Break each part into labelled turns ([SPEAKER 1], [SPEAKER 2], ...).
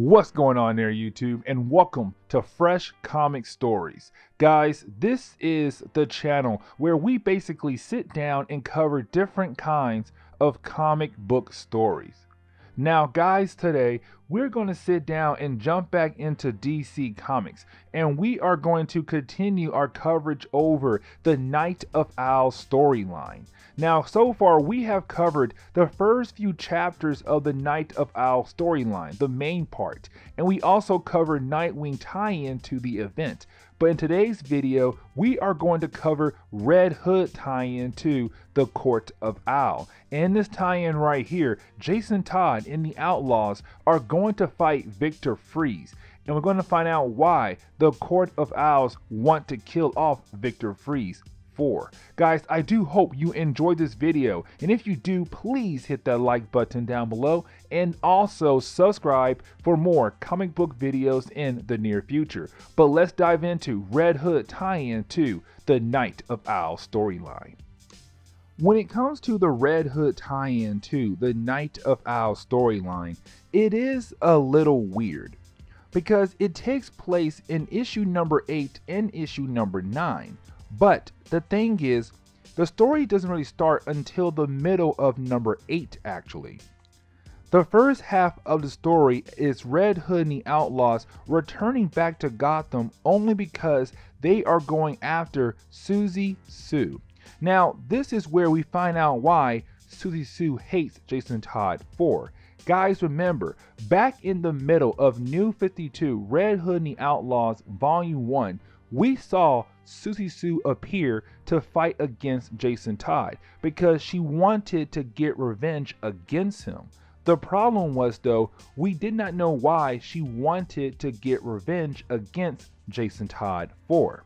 [SPEAKER 1] What's going on there, YouTube? And welcome to Fresh Comic Stories. Guys, this is the channel where we basically sit down and cover different kinds of comic book stories. Now, guys, today we're going to sit down and jump back into DC Comics, and we are going to continue our coverage over the Night of Owls storyline. Now, so far we have covered the first few chapters of the Night of Owls storyline, the main part, and we also covered Nightwing tie-in to the event. But in today's video, we are going to cover Red Hood tie-in to the Court of Owl. And in this tie-in right here, Jason Todd and the Outlaws are going to fight Victor Fries. And we're going to find out why the Court of Owls want to kill off Victor Fries. Guys, I do hope you enjoyed this video, and if you do, please hit that like button down below and also subscribe for more comic book videos in the near future. But let's dive into Red Hood tie-in to the Night of Owl storyline. When it comes to the Red Hood tie-in to the Night of Owl storyline, it is a little weird because it takes place in issue number 8 and issue number 9. But the thing is, the story doesn't really start until the middle of number 8 actually. The first half of the story is Red Hood and the Outlaws returning back to Gotham only because they are going after Susie Sue. Now, this is where we find out why Susie Sue hates Jason Todd for. Guys, remember, back in the middle of New 52, Red Hood and the Outlaws Volume 1, we saw Susie Sue appear to fight against Jason Todd because she wanted to get revenge against him. The problem was, though, we did not know why she wanted to get revenge against Jason Todd for.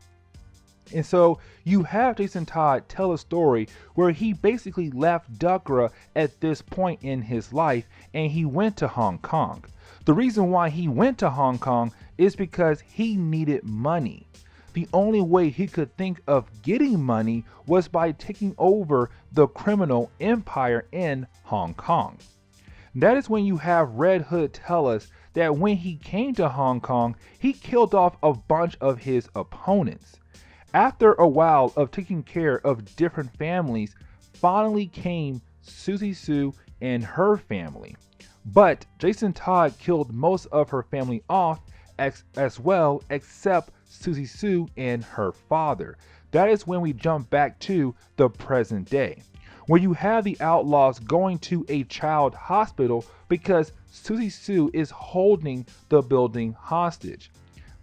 [SPEAKER 1] And so you have Jason Todd tell a story where he basically left Duckra at this point in his life and he went to Hong Kong. The reason why he went to Hong Kong is because he needed money. The only way he could think of getting money was by taking over the criminal empire in Hong Kong. That is when you have Red Hood tell us that when he came to Hong Kong, he killed off a bunch of his opponents. After a while of taking care of different families, finally came Susie Sue and her family. But Jason Todd killed most of her family off as well, except Susie Sue and her father. That is when we jump back to the present day, where you have the Outlaws going to a child hospital because Susie Sue is holding the building hostage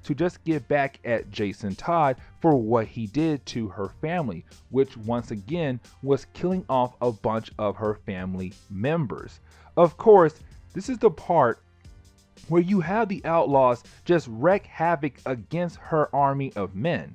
[SPEAKER 1] to just get back at Jason Todd for what he did to her family, which once again was killing off a bunch of her family members. Of course, this is the part where you have the Outlaws just wreak havoc against her army of men.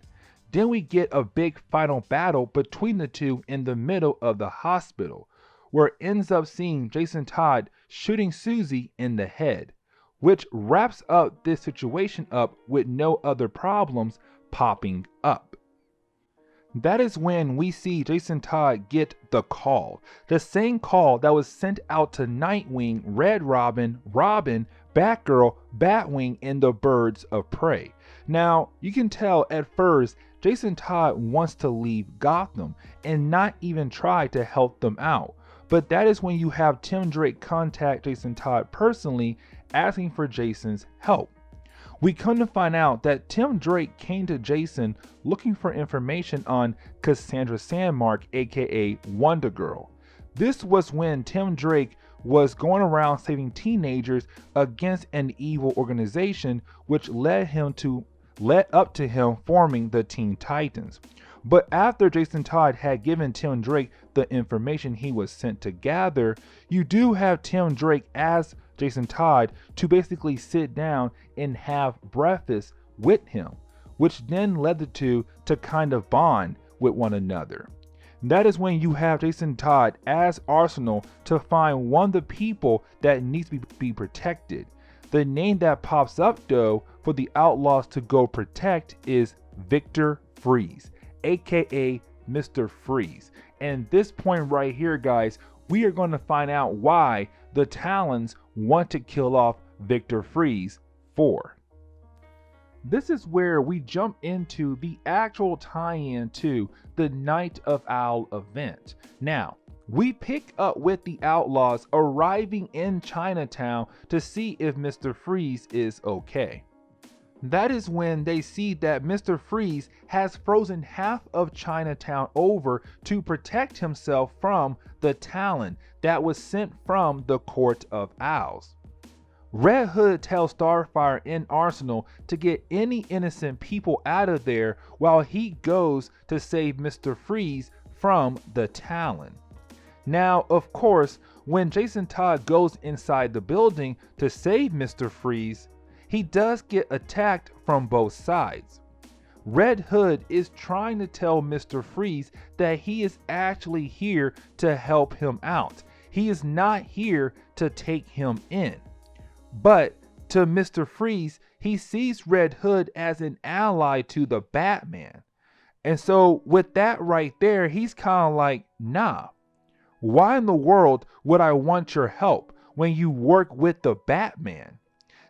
[SPEAKER 1] Then we get a big final battle between the two in the middle of the hospital, where it ends up seeing Jason Todd shooting Susie in the head, which wraps up this situation up with no other problems popping up. That is when we see Jason Todd get the call, the same call that was sent out to Nightwing, Red Robin, Robin, Batgirl, Batwing, and the Birds of Prey. Now, you can tell at first Jason Todd wants to leave Gotham and not even try to help them out. But that is when you have Tim Drake contact Jason Todd personally asking for Jason's help. We come to find out that Tim Drake came to Jason looking for information on Cassandra Sandmark, aka Wonder Girl. This was when Tim Drake was going around saving teenagers against an evil organization, which led up to him forming the Teen Titans. But after Jason Todd had given Tim Drake the information he was sent to gather, you do have Tim Drake ask Jason Todd to basically sit down and have breakfast with him, which then led the two to kind of bond with one another. That is when you have Jason Todd ask Arsenal to find one of the people that needs to be protected. The name that pops up though for the Outlaws to go protect is Victor Fries, aka Mr. Freeze. And this point right here, guys, we are going to find out why the Talons want to kill off Victor Fries 4. This is where we jump into the actual tie-in to the Night of Owl event. Now, we pick up with the outlaws arriving in Chinatown to see if Mr. Freeze is okay. That is when they see that Mr. Freeze has frozen half of Chinatown over to protect himself from the Talon that was sent from the Court of Owls. Red Hood tells Starfire and Arsenal to get any innocent people out of there while he goes to save Mr. Freeze from the Talon. Now, of course, when Jason Todd goes inside the building to save Mr. Freeze, he does get attacked from both sides. Red Hood is trying to tell Mr. Freeze that he is actually here to help him out. He is not here to take him in. But to Mr. Freeze, he sees Red Hood as an ally to the Batman. And so with that right there, he's kind of like, nah, why in the world would I want your help when you work with the Batman?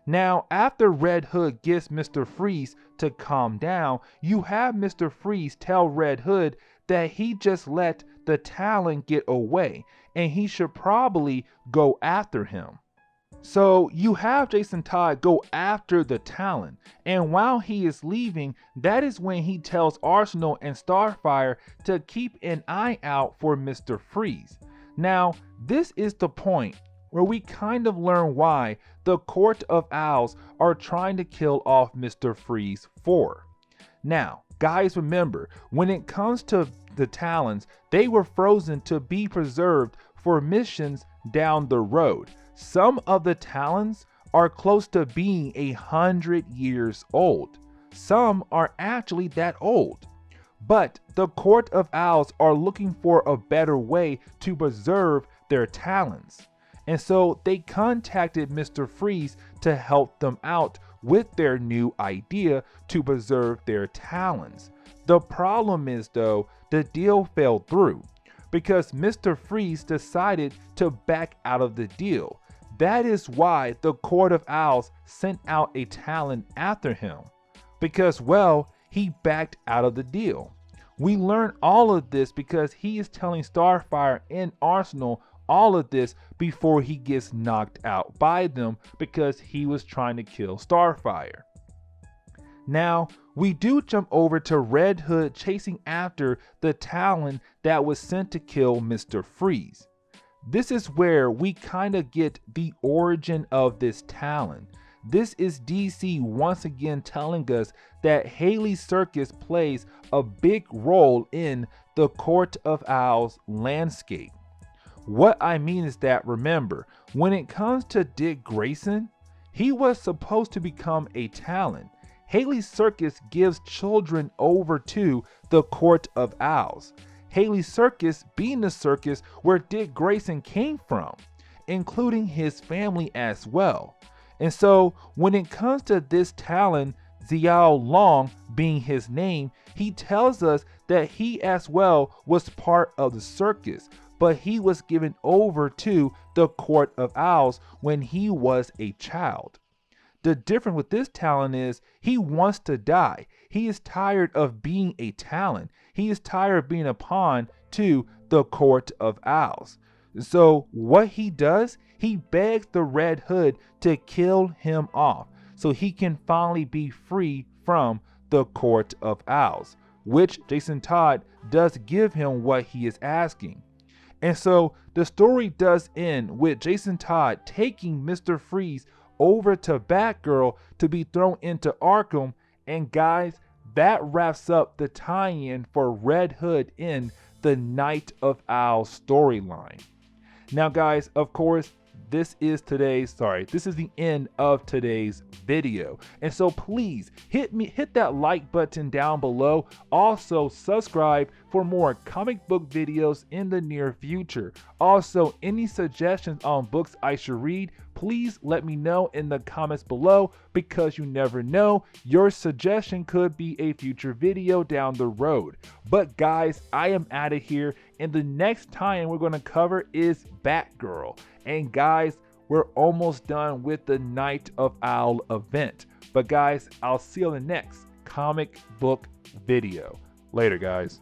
[SPEAKER 1] Now, after Red Hood gets Mr. Freeze to calm down, you have Mr. Freeze tell Red Hood that he just let the Talon get away and he should probably go after him. So you have Jason Todd go after the Talon, and while he is leaving, that is when he tells Arsenal and Starfire to keep an eye out for Mr. Freeze. Now, this is the point where we kind of learn why the Court of Owls are trying to kill off Mr. Freeze 4. Now, guys, remember, when it comes to the Talons, they were frozen to be preserved for missions down the road. Some of the Talons are close to being 100 years old. Some are actually that old. But the Court of Owls are looking for a better way to preserve their Talons. And so they contacted Mr. Freeze to help them out with their new idea to preserve their Talons. The problem is, though, the deal fell through because Mr. Freeze decided to back out of the deal. That is why the Court of Owls sent out a Talon after him, because, well, he backed out of the deal. We learn all of this because he is telling Starfire and Arsenal all of this before he gets knocked out by them because he was trying to kill Starfire. Now, we do jump over to Red Hood chasing after the Talon that was sent to kill Mr. Freeze. This is where we kind of get the origin of this Talon. This is DC once again telling us that Haly Circus plays a big role in the Court of Owls landscape. What I mean is that, remember, when it comes to Dick Grayson, he was supposed to become a Talon. Haly Circus gives children over to the Court of Owls. Haly Circus being the circus where Dick Grayson came from, including his family as well. And so when it comes to this Talon, Xiao Long being his name, he tells us that he as well was part of the circus, but he was given over to the Court of Owls when he was a child. The difference with this Talon is he wants to die. He is tired of being a Talon. He is tired of being a pawn to the Court of Owls. So what he does, he begs the Red Hood to kill him off so he can finally be free from the Court of Owls, which Jason Todd does give him what he is asking. And so the story does end with Jason Todd taking Mr. Freeze over to Batgirl to be thrown into Arkham. And guys, that wraps up the tie-in for Red Hood in the Night of Owls storyline. Now guys, of course, this is the end of today's video. And so please hit that like button down below. Also subscribe for more comic book videos in the near future. Also, any suggestions on books I should read, please let me know in the comments below, because you never know, your suggestion could be a future video down the road. But guys, I am out of here, and the next time we're going to cover is Batgirl. And guys, we're almost done with the Night of Owl event. But guys, I'll see you on the next comic book video. Later, guys.